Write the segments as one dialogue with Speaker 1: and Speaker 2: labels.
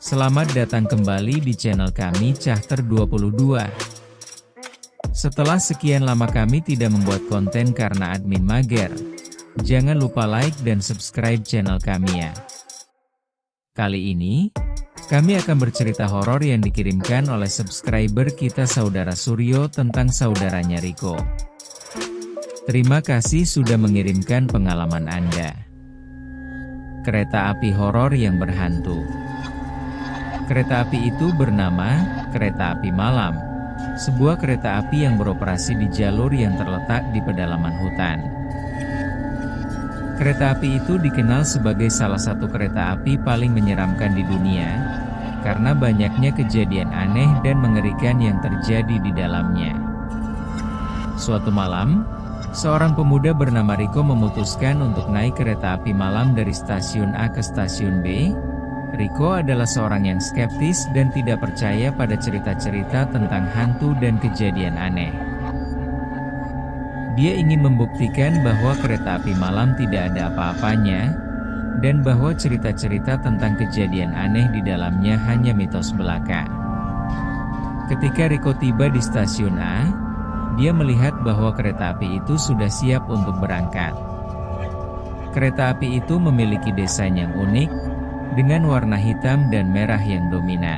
Speaker 1: Selamat datang kembali di channel kami Cachter22. Setelah sekian lama kami tidak membuat konten karena admin mager, jangan lupa like dan subscribe channel kami ya. Kali ini, kami akan bercerita horor yang dikirimkan oleh subscriber kita Saudara Suryo tentang saudaranya Riko. Terima kasih sudah mengirimkan pengalaman Anda. Kereta api horor yang berhantu. Kereta api itu bernama Kereta Api Malam, sebuah kereta api yang beroperasi di jalur yang terletak di pedalaman hutan. Kereta api itu dikenal sebagai salah satu kereta api paling menyeramkan di dunia, karena banyaknya kejadian aneh dan mengerikan yang terjadi di dalamnya. Suatu malam, seorang pemuda bernama Riko memutuskan untuk naik kereta api malam dari stasiun A ke stasiun B. Riko adalah seorang yang skeptis dan tidak percaya pada cerita-cerita tentang hantu dan kejadian aneh. Dia ingin membuktikan bahwa kereta api malam tidak ada apa-apanya, dan bahwa cerita-cerita tentang kejadian aneh di dalamnya hanya mitos belaka. Ketika Riko tiba di stasiun A, dia melihat bahwa kereta api itu sudah siap untuk berangkat. Kereta api itu memiliki desain yang unik, dengan warna hitam dan merah yang dominan.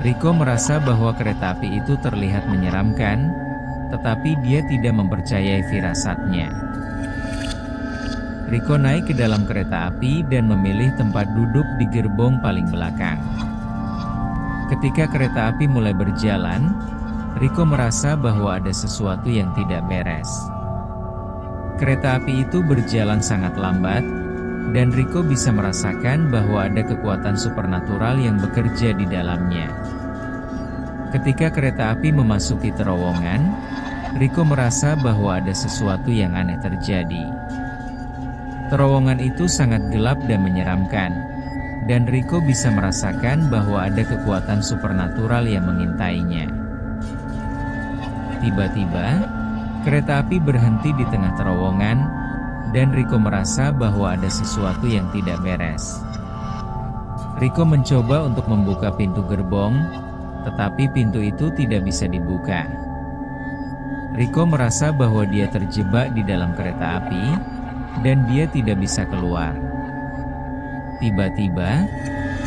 Speaker 1: Riko merasa bahwa kereta api itu terlihat menyeramkan, tetapi dia tidak mempercayai firasatnya. Riko naik ke dalam kereta api dan memilih tempat duduk di gerbong paling belakang. Ketika kereta api mulai berjalan, Riko merasa bahwa ada sesuatu yang tidak beres. Kereta api itu berjalan sangat lambat, dan Riko bisa merasakan bahwa ada kekuatan supernatural yang bekerja di dalamnya. Ketika kereta api memasuki terowongan, Riko merasa bahwa ada sesuatu yang aneh terjadi. Terowongan itu sangat gelap dan menyeramkan, dan Riko bisa merasakan bahwa ada kekuatan supernatural yang mengintainya. Tiba-tiba, kereta api berhenti di tengah terowongan, dan Riko merasa bahwa ada sesuatu yang tidak beres. Riko mencoba untuk membuka pintu gerbong, tetapi pintu itu tidak bisa dibuka. Riko merasa bahwa dia terjebak di dalam kereta api, dan dia tidak bisa keluar. Tiba-tiba,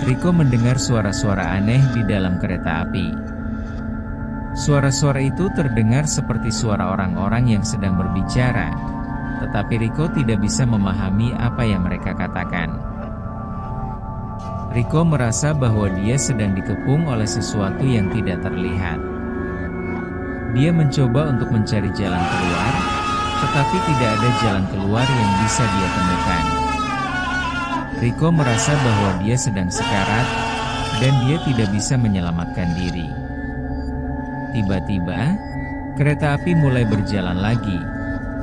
Speaker 1: Riko mendengar suara-suara aneh di dalam kereta api. Suara-suara itu terdengar seperti suara orang-orang yang sedang berbicara, tetapi Riko tidak bisa memahami apa yang mereka katakan. Riko merasa bahwa dia sedang dikepung oleh sesuatu yang tidak terlihat. Dia mencoba untuk mencari jalan keluar, tetapi tidak ada jalan keluar yang bisa dia temukan. Riko merasa bahwa dia sedang sekarat, dan dia tidak bisa menyelamatkan diri. Tiba-tiba, kereta api mulai berjalan lagi,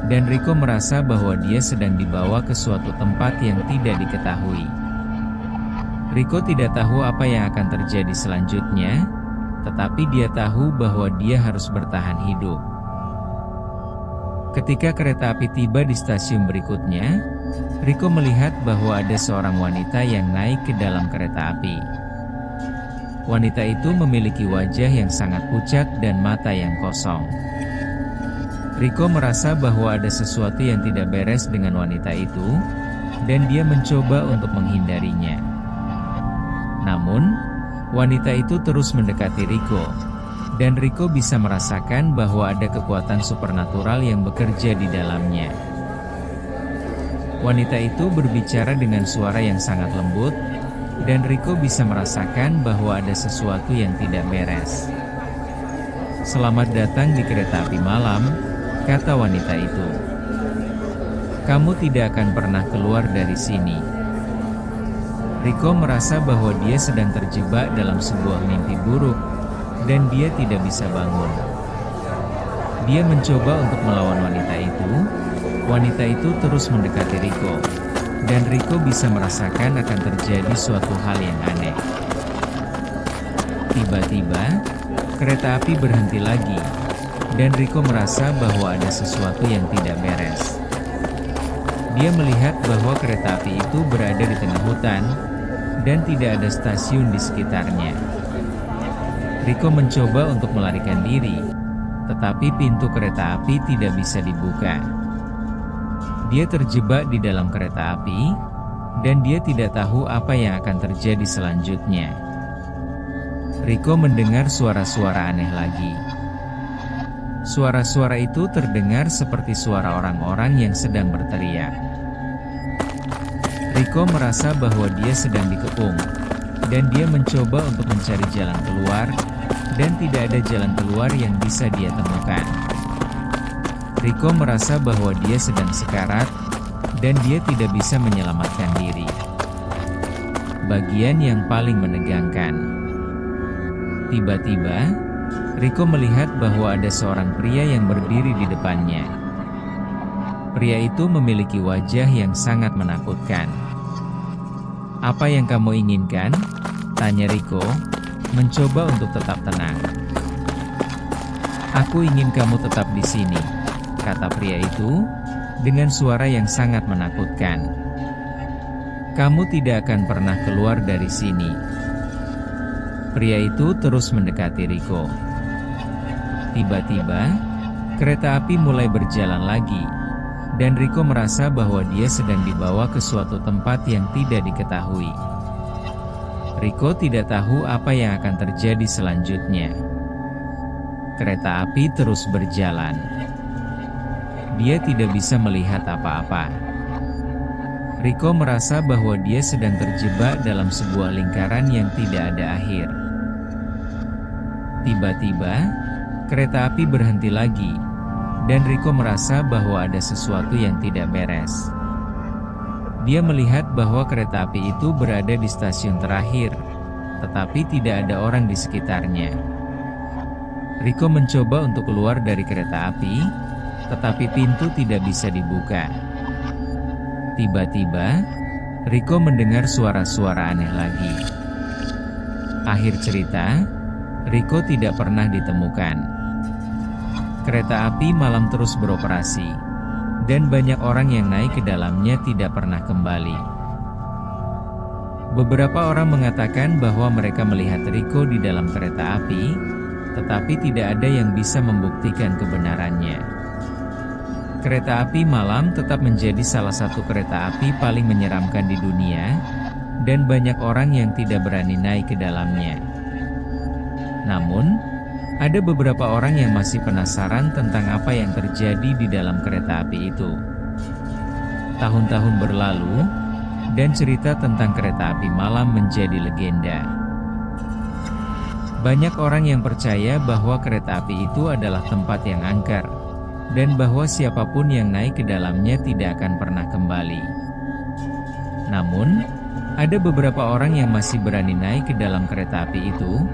Speaker 1: dan Riko merasa bahwa dia sedang dibawa ke suatu tempat yang tidak diketahui. Riko tidak tahu apa yang akan terjadi selanjutnya, tetapi dia tahu bahwa dia harus bertahan hidup. Ketika kereta api tiba di stasiun berikutnya, Riko melihat bahwa ada seorang wanita yang naik ke dalam kereta api. Wanita itu memiliki wajah yang sangat pucat dan mata yang kosong. Riko merasa bahwa ada sesuatu yang tidak beres dengan wanita itu, dan dia mencoba untuk menghindarinya. Namun, wanita itu terus mendekati Riko, dan Riko bisa merasakan bahwa ada kekuatan supernatural yang bekerja di dalamnya. Wanita itu berbicara dengan suara yang sangat lembut, dan Riko bisa merasakan bahwa ada sesuatu yang tidak beres. "Selamat datang di kereta api malam," kata wanita itu. "Kamu tidak akan pernah keluar dari sini." Riko merasa bahwa dia sedang terjebak dalam sebuah mimpi buruk, dan dia tidak bisa bangun. Dia mencoba untuk melawan wanita itu. Wanita itu terus mendekati Riko, dan Riko bisa merasakan akan terjadi suatu hal yang aneh. Tiba-tiba, kereta api berhenti lagi, dan Riko merasa bahwa ada sesuatu yang tidak beres. Dia melihat bahwa kereta api itu berada di tengah hutan, dan tidak ada stasiun di sekitarnya. Riko mencoba untuk melarikan diri, tetapi pintu kereta api tidak bisa dibuka. Dia terjebak di dalam kereta api, dan dia tidak tahu apa yang akan terjadi selanjutnya. Riko mendengar suara-suara aneh lagi. Suara-suara itu terdengar seperti suara orang-orang yang sedang berteriak. Riko merasa bahwa dia sedang dikepung, dan dia mencoba untuk mencari jalan keluar, dan tidak ada jalan keluar yang bisa dia temukan. Riko merasa bahwa dia sedang sekarat, dan dia tidak bisa menyelamatkan diri. Bagian yang paling menegangkan. Tiba-tiba, Riko melihat bahwa ada seorang pria yang berdiri di depannya. Pria itu memiliki wajah yang sangat menakutkan. "Apa yang kamu inginkan?" tanya Riko, mencoba untuk tetap tenang. "Aku ingin kamu tetap di sini," kata pria itu, dengan suara yang sangat menakutkan. "Kamu tidak akan pernah keluar dari sini." Pria itu terus mendekati Riko. Tiba-tiba, kereta api mulai berjalan lagi, dan Riko merasa bahwa dia sedang dibawa ke suatu tempat yang tidak diketahui. Riko tidak tahu apa yang akan terjadi selanjutnya. Kereta api terus berjalan. Dia tidak bisa melihat apa-apa. Riko merasa bahwa dia sedang terjebak dalam sebuah lingkaran yang tidak ada akhir. Tiba-tiba, kereta api berhenti lagi, dan Riko merasa bahwa ada sesuatu yang tidak beres. Dia melihat bahwa kereta api itu berada di stasiun terakhir, tetapi tidak ada orang di sekitarnya. Riko mencoba untuk keluar dari kereta api, tetapi pintu tidak bisa dibuka. Tiba-tiba, Riko mendengar suara-suara aneh lagi. Akhir cerita, Riko tidak pernah ditemukan. Kereta api malam terus beroperasi, dan banyak orang yang naik ke dalamnya tidak pernah kembali. Beberapa orang mengatakan bahwa mereka melihat Riko di dalam kereta api, tetapi tidak ada yang bisa membuktikan kebenarannya. Kereta api malam tetap menjadi salah satu kereta api paling menyeramkan di dunia, dan banyak orang yang tidak berani naik ke dalamnya. Namun, ada beberapa orang yang masih penasaran tentang apa yang terjadi di dalam kereta api itu. Tahun-tahun berlalu, dan cerita tentang kereta api malam menjadi legenda. Banyak orang yang percaya bahwa kereta api itu adalah tempat yang angker, dan bahwa siapapun yang naik ke dalamnya tidak akan pernah kembali. Namun, ada beberapa orang yang masih berani naik ke dalam kereta api itu,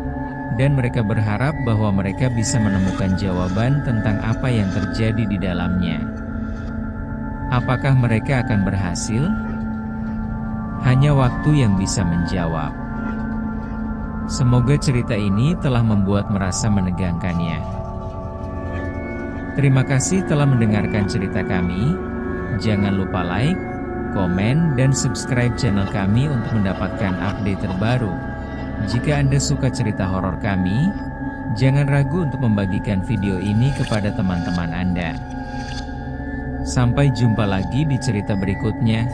Speaker 1: dan mereka berharap bahwa mereka bisa menemukan jawaban tentang apa yang terjadi di dalamnya. Apakah mereka akan berhasil? Hanya waktu yang bisa menjawab. Semoga cerita ini telah membuat merasa menegangkannya. Terima kasih telah mendengarkan cerita kami. Jangan lupa like, komen, dan subscribe channel kami untuk mendapatkan update terbaru. Jika Anda suka cerita horor kami, jangan ragu untuk membagikan video ini kepada teman-teman Anda. Sampai jumpa lagi di cerita berikutnya.